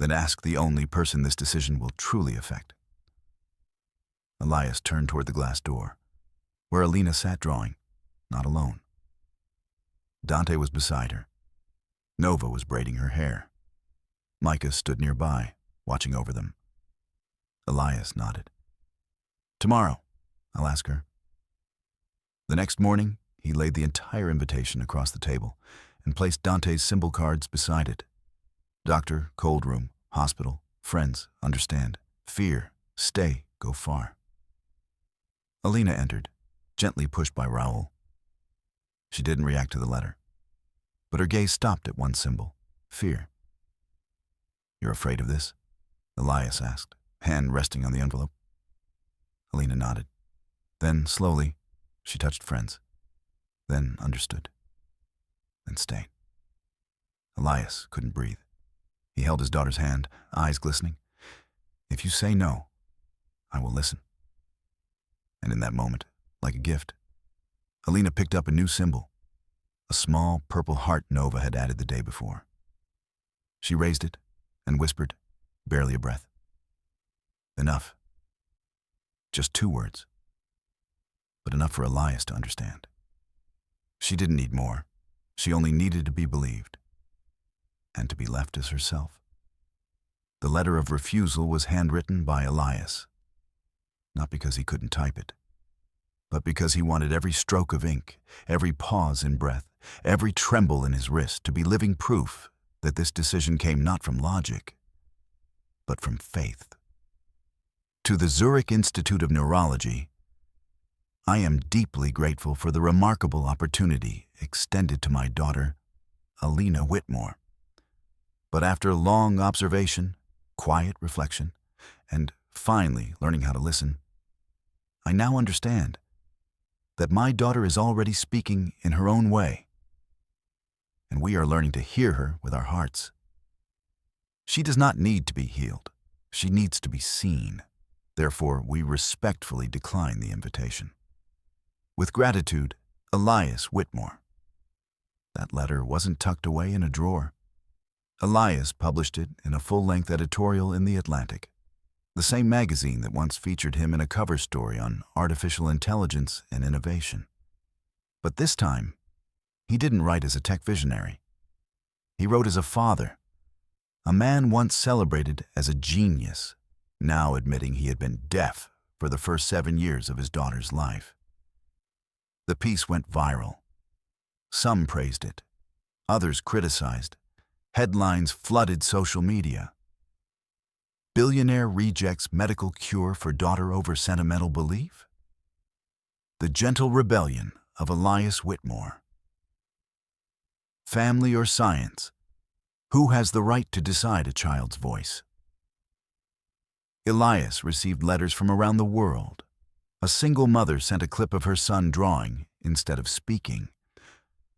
then ask the only person this decision will truly affect. Elias turned toward the glass door, where Alina sat drawing, not alone. Dante was beside her. Nova was braiding her hair. Micah stood nearby, watching over them. Elias nodded. Tomorrow, I'll ask her. The next morning, he laid the entire invitation across the table and placed Dante's symbol cards beside it. Doctor, cold room, hospital, friends, understand, fear, stay, go far. Alina entered, gently pushed by Raoul. She didn't react to the letter, but her gaze stopped at one symbol, fear. You're afraid of this? Elias asked, hand resting on the envelope. Alina nodded. Then, slowly, she touched friends. Then understood. Then stayed. Elias couldn't breathe. He held his daughter's hand, eyes glistening. If you say no, I will listen. And in that moment, like a gift, Alina picked up a new symbol, a small purple heart Nova had added the day before. She raised it and whispered, barely a breath. Enough. Just 2 words, but enough for Elias to understand. She didn't need more. She only needed to be believed, and to be left as herself. The letter of refusal was handwritten by Elias, not because he couldn't type it, but because he wanted every stroke of ink, every pause in breath, every tremble in his wrist to be living proof that this decision came not from logic, but from faith. To the Zurich Institute of Neurology, I am deeply grateful for the remarkable opportunity extended to my daughter, Alina Whitmore. But after long observation, quiet reflection, and finally learning how to listen, I now understand that my daughter is already speaking in her own way. and we are learning to hear her with our hearts. She does not need to be healed. She needs to be seen. Therefore, we respectfully decline the invitation. With gratitude, Elias Whitmore. That letter wasn't tucked away in a drawer. Elias published it in a full-length editorial in The Atlantic, the same magazine that once featured him in a cover story on artificial intelligence and innovation. But this time, he didn't write as a tech visionary. He wrote as a father, a man once celebrated as a genius, now admitting he had been deaf for the first 7 years of his daughter's life. The piece went viral. Some praised it. Others criticized. Headlines flooded social media. Billionaire rejects medical cure for daughter over sentimental belief? The gentle rebellion of Elias Whitmore. Family or science? Who has the right to decide a child's voice? Elias received letters from around the world. A single mother sent a clip of her son drawing instead of speaking.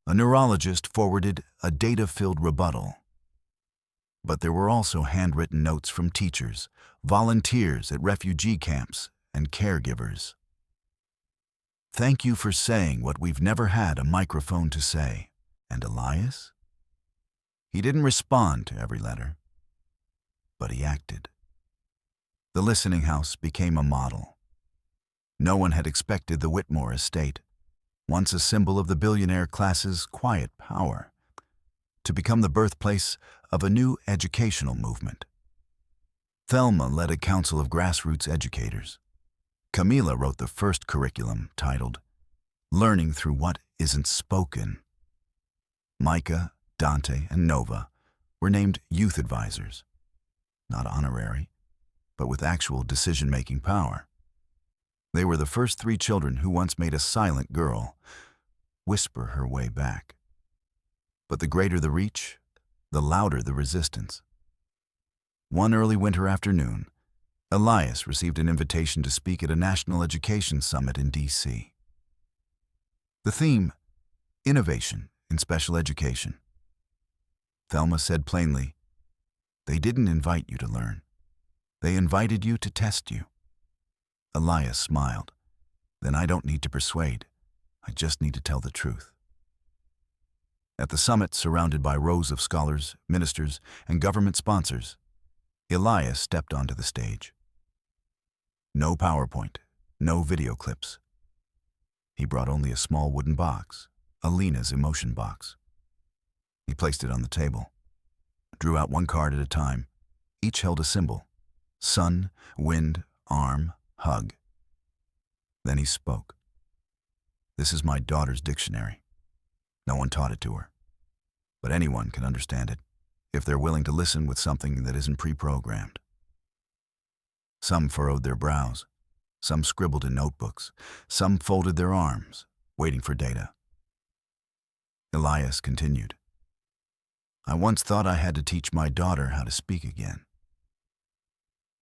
A neurologist forwarded a data-filled rebuttal. But there were also handwritten notes from teachers, volunteers at refugee camps, and caregivers. Thank you for saying what we've never had a microphone to say. And Elias? He didn't respond to every letter, but he acted. The listening house became a model. No one had expected the Whitmore estate, once a symbol of the billionaire class's quiet power, to become the birthplace of a new educational movement. Thelma led a council of grassroots educators. Camila wrote the first curriculum titled Learning Through What Isn't Spoken. Micah, Dante, and Nova were named youth advisors, not honorary, but with actual decision-making power. They were the first 3 children who once made a silent girl whisper her way back. But the greater the reach, the louder the resistance. One early winter afternoon, Elias received an invitation to speak at a national education summit in D.C. The theme, Innovation in Special Education. Thelma said plainly, "They didn't invite you to learn. They invited you to test you." Elias smiled. "Then I don't need to persuade. I just need to tell the truth." At the summit, surrounded by rows of scholars, ministers, and government sponsors, Elias stepped onto the stage. No PowerPoint, no video clips. He brought only a small wooden box, Alina's emotion box. He placed it on the table, drew out one card at a time. Each held a symbol: sun, wind, arm, hug. Then he spoke. "This is my daughter's dictionary. No one taught it to her. But anyone can understand it if they're willing to listen with something that isn't pre-programmed." Some furrowed their brows. Some scribbled in notebooks. Some folded their arms, waiting for data. Elias continued. "I once thought I had to teach my daughter how to speak again.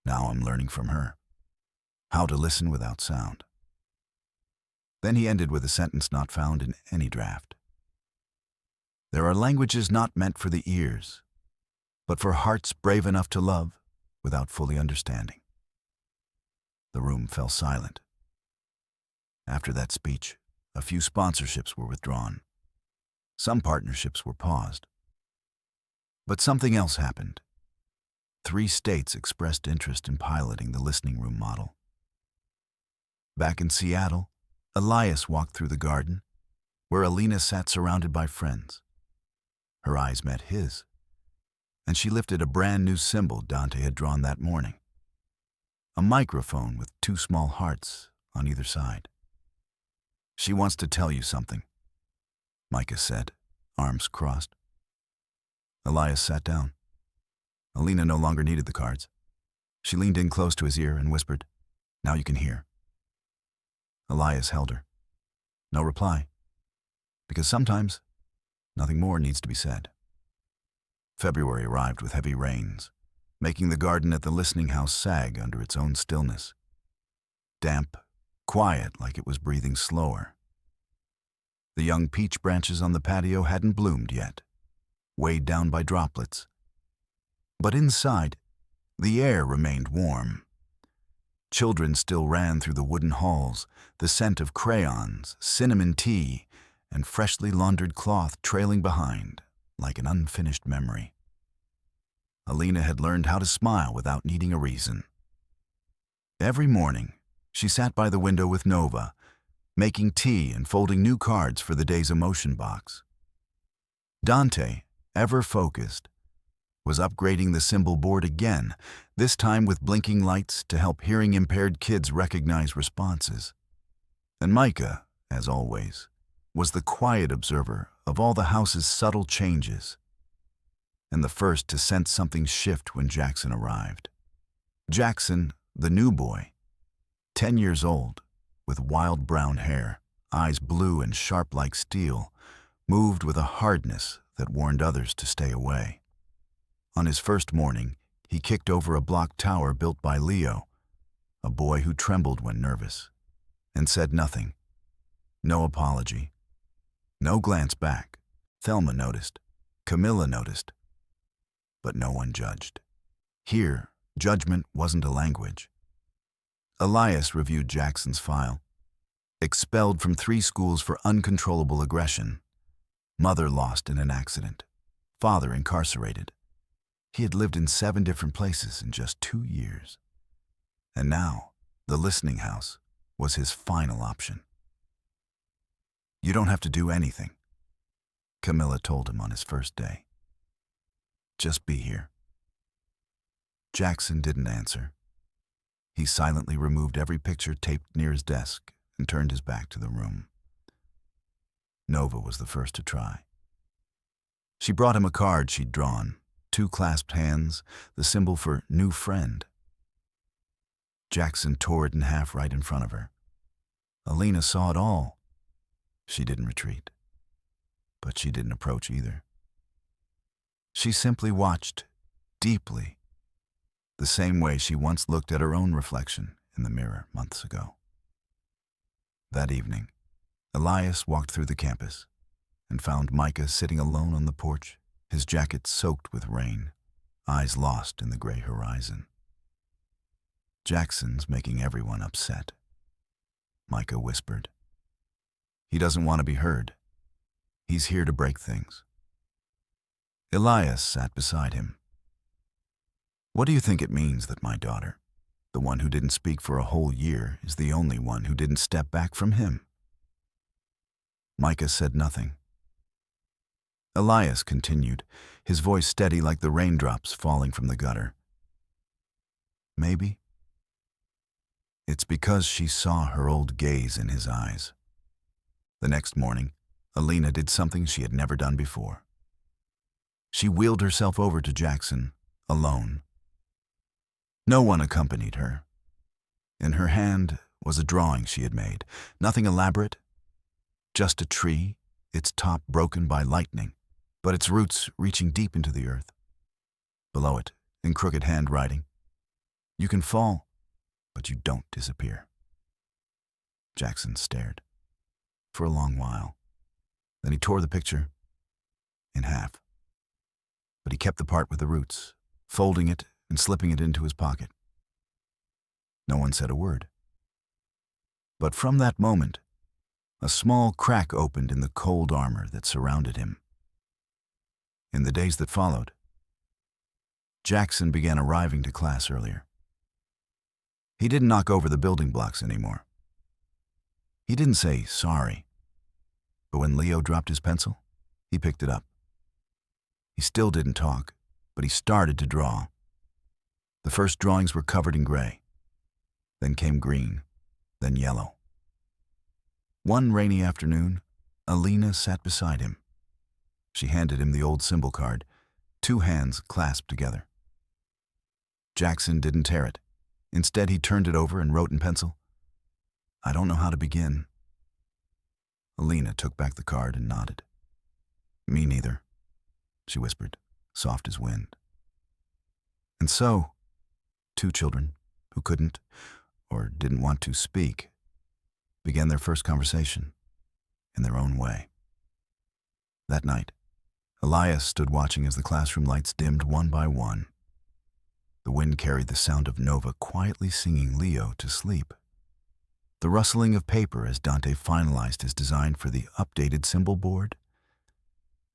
Now I'm learning from her how to listen without sound." Then he ended with a sentence not found in any draft. "There are languages not meant for the ears, but for hearts brave enough to love without fully understanding." The room fell silent. After that speech, a few sponsorships were withdrawn. Some partnerships were paused. But something else happened. 3 states expressed interest in piloting the listening room model. Back in Seattle, Elias walked through the garden, where Alina sat surrounded by friends. Her eyes met his, and she lifted a brand new symbol Dante had drawn that morning. A microphone with 2 small hearts on either side. "She wants to tell you something," Micah said, arms crossed. Elias sat down. Alina no longer needed the cards. She leaned in close to his ear and whispered, "Now you can hear." Elias held her. No reply, because sometimes nothing more needs to be said. February arrived with heavy rains, making the garden at the listening house sag under its own stillness. Damp, quiet like it was breathing slower. The young peach branches on the patio hadn't bloomed yet, weighed down by droplets. But inside, the air remained warm. Children still ran through the wooden halls, the scent of crayons, cinnamon tea, and freshly laundered cloth trailing behind, like an unfinished memory. Alina had learned how to smile without needing a reason. Every morning, she sat by the window with Nova, making tea and folding new cards for the day's emotion box. Dante, ever focused, was upgrading the symbol board again, this time with blinking lights to help hearing-impaired kids recognize responses. And Micah, as always, was the quiet observer of all the house's subtle changes, and the first to sense something shift when Jackson arrived. Jackson, the new boy, 10 years old, with wild brown hair, eyes blue and sharp like steel, moved with a hardness that warned others to stay away. On his first morning, he kicked over a block tower built by Leo, a boy who trembled when nervous, and said nothing. No apology. No glance back. Thelma noticed. Camilla noticed. But no one judged. Here, judgment wasn't a language. Elias reviewed Jackson's file. Expelled from 3 schools for uncontrollable aggression. Mother lost in an accident. Father incarcerated. He had lived in 7 different places in just 2 years. And now, the listening house was his final option. "You don't have to do anything," Camilla told him on his first day. "Just be here." Jackson didn't answer. He silently removed every picture taped near his desk and turned his back to the room. Nova was the first to try. She brought him a card she'd drawn, 2 clasped hands, the symbol for new friend. Jackson tore it in half right in front of her. Alina saw it all. She didn't retreat, but she didn't approach either. She simply watched, deeply, the same way she once looked at her own reflection in the mirror months ago. That evening, Elias walked through the campus and found Micah sitting alone on the porch, his jacket soaked with rain, eyes lost in the gray horizon. "Jackson's making everyone upset," Micah whispered. "He doesn't want to be heard. He's here to break things." Elias sat beside him. "What do you think it means that my daughter, the one who didn't speak for a whole year, is the only one who didn't step back from him?" Micah said nothing. Elias continued, his voice steady like the raindrops falling from the gutter. "Maybe it's because she saw her old gaze in his eyes." The next morning, Alina did something she had never done before. She wheeled herself over to Jackson, alone. No one accompanied her. In her hand was a drawing she had made, nothing elaborate, just a tree, its top broken by lightning, but its roots reaching deep into the earth. Below it, in crooked handwriting, "You can fall, but you don't disappear." Jackson stared for a long while. Then he tore the picture in half. But he kept the part with the roots, folding it and slipping it into his pocket. No one said a word. But from that moment, a small crack opened in the cold armor that surrounded him. In the days that followed, Jackson began arriving to class earlier. He didn't knock over the building blocks anymore. He didn't say sorry. But when Leo dropped his pencil, he picked it up. He still didn't talk, but he started to draw. The first drawings were covered in gray. Then came green, then yellow. One rainy afternoon, Alina sat beside him. She handed him the old symbol card, 2 hands clasped together. Jackson didn't tear it. Instead, he turned it over and wrote in pencil, "I don't know how to begin." Alina took back the card and nodded. "Me neither," she whispered, soft as wind. And so, 2 children who couldn't or didn't want to speak began their first conversation in their own way. That night, Elias stood watching as the classroom lights dimmed one by one. The wind carried the sound of Nova quietly singing Leo to sleep. The rustling of paper as Dante finalized his design for the updated symbol board,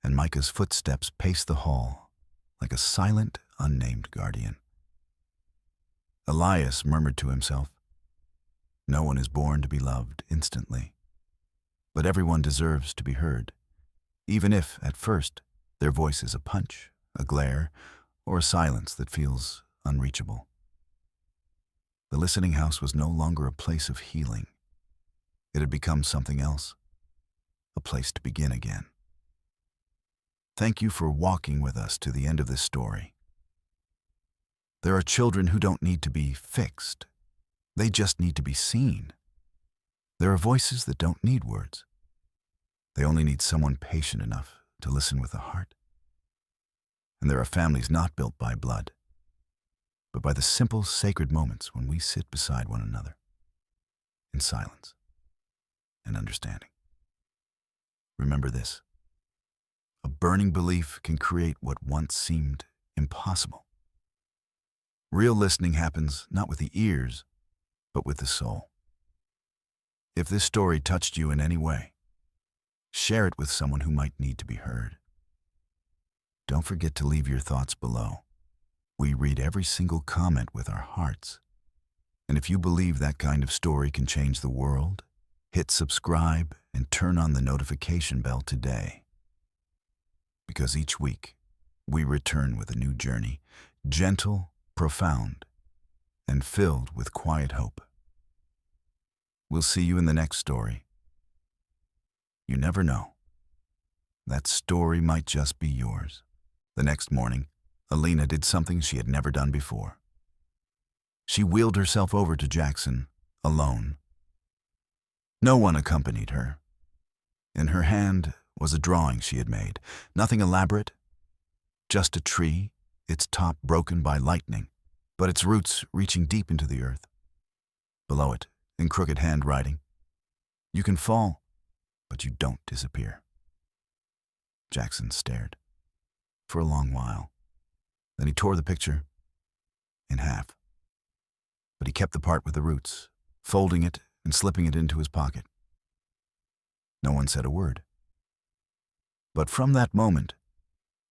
and Micah's footsteps paced the hall like a silent, unnamed guardian. Elias murmured to himself, "No one is born to be loved instantly, but everyone deserves to be heard, even if, at first, their voice is a punch, a glare, or a silence that feels unreachable." The listening house was no longer a place of healing. It had become something else, a place to begin again. Thank you for walking with us to the end of this story. There are children who don't need to be fixed. They just need to be seen. There are voices that don't need words. They only need someone patient enough to listen with a heart. And there are families not built by blood, but by the simple, sacred moments when we sit beside one another in silence and understanding. Remember this: a burning belief can create what once seemed impossible. Real listening happens not with the ears, but with the soul. If this story touched you in any way, share it with someone who might need to be heard. Don't forget to leave your thoughts below. We read every single comment with our hearts. And if you believe that kind of story can change the world, hit subscribe and turn on the notification bell today. Because each week, we return with a new journey, gentle, profound, and filled with quiet hope. We'll see you in the next story. You never know. That story might just be yours. The next morning, Alina did something she had never done before. She wheeled herself over to Jackson, alone. No one accompanied her. In her hand was a drawing she had made, nothing elaborate, just a tree, its top broken by lightning, but its roots reaching deep into the earth. Below it, in crooked handwriting, "You can fall, but you don't disappear." Jackson stared for a long while. Then he tore the picture in half. But he kept the part with the roots, folding it and slipping it into his pocket. No one said a word. But from that moment,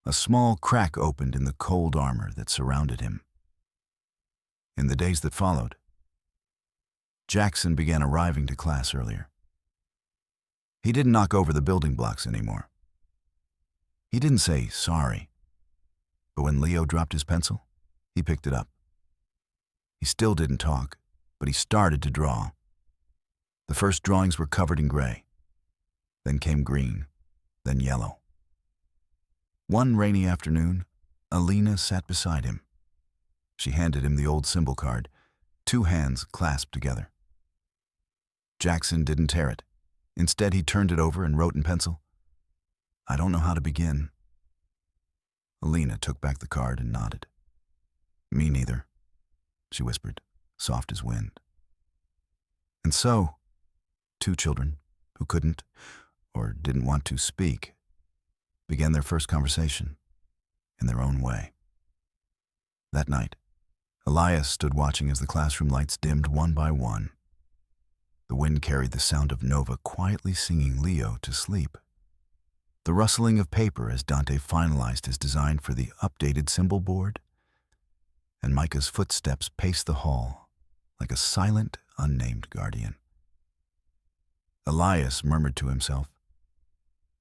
a small crack opened in the cold armor that surrounded him. In the days that followed, Jackson began arriving to class earlier. He didn't knock over the building blocks anymore. He didn't say sorry. But when Leo dropped his pencil, he picked it up. He still didn't talk, but he started to draw. The first drawings were covered in gray. Then came green, then yellow. One rainy afternoon, Alina sat beside him. She handed him the old symbol card, two hands clasped together. Jackson didn't tear it. Instead, he turned it over and wrote in pencil, "I don't know how to begin." Alina took back the card and nodded. "Me neither," she whispered, soft as wind. And so, two children who couldn't or didn't want to speak began their first conversation in their own way. That night, Elias stood watching as the classroom lights dimmed one by one. The wind carried the sound of Nova quietly singing Leo to sleep. The rustling of paper as Dante finalized his design for the updated symbol board, and Micah's footsteps paced the hall like a silent, unnamed guardian. Elias murmured to himself,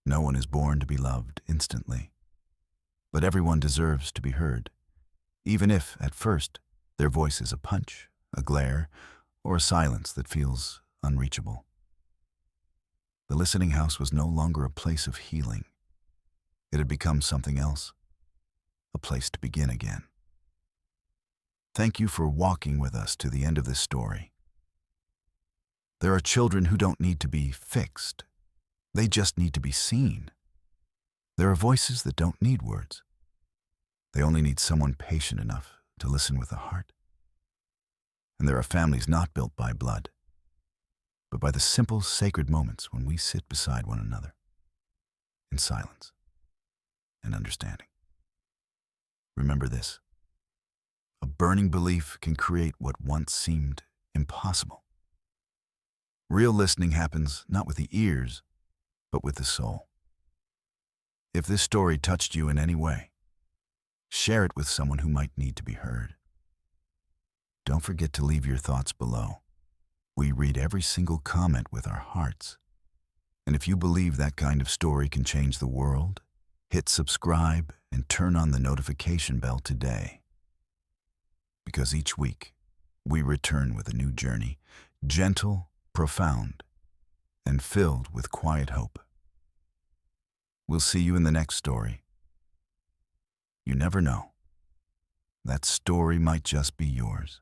"No one is born to be loved instantly, but everyone deserves to be heard, even if, at first, their voice is a punch, a glare, or a silence that feels unreachable." The listening house was no longer a place of healing. It had become something else, a place to begin again. Thank you for walking with us to the end of this story. There are children who don't need to be fixed. They just need to be seen. There are voices that don't need words. They only need someone patient enough to listen with a heart. And there are families not built by blood, but by the simple, sacred moments when we sit beside one another in silence and understanding. Remember this: a burning belief can create what once seemed impossible. Real listening happens not with the ears, but with the soul. If this story touched you in any way, share it with someone who might need to be heard. Don't forget to leave your thoughts below. We read every single comment with our hearts. And if you believe that kind of story can change the world, hit subscribe and turn on the notification bell today. Because each week, we return with a new journey, gentle, profound, and filled with quiet hope. We'll see you in the next story. You never know. That story might just be yours.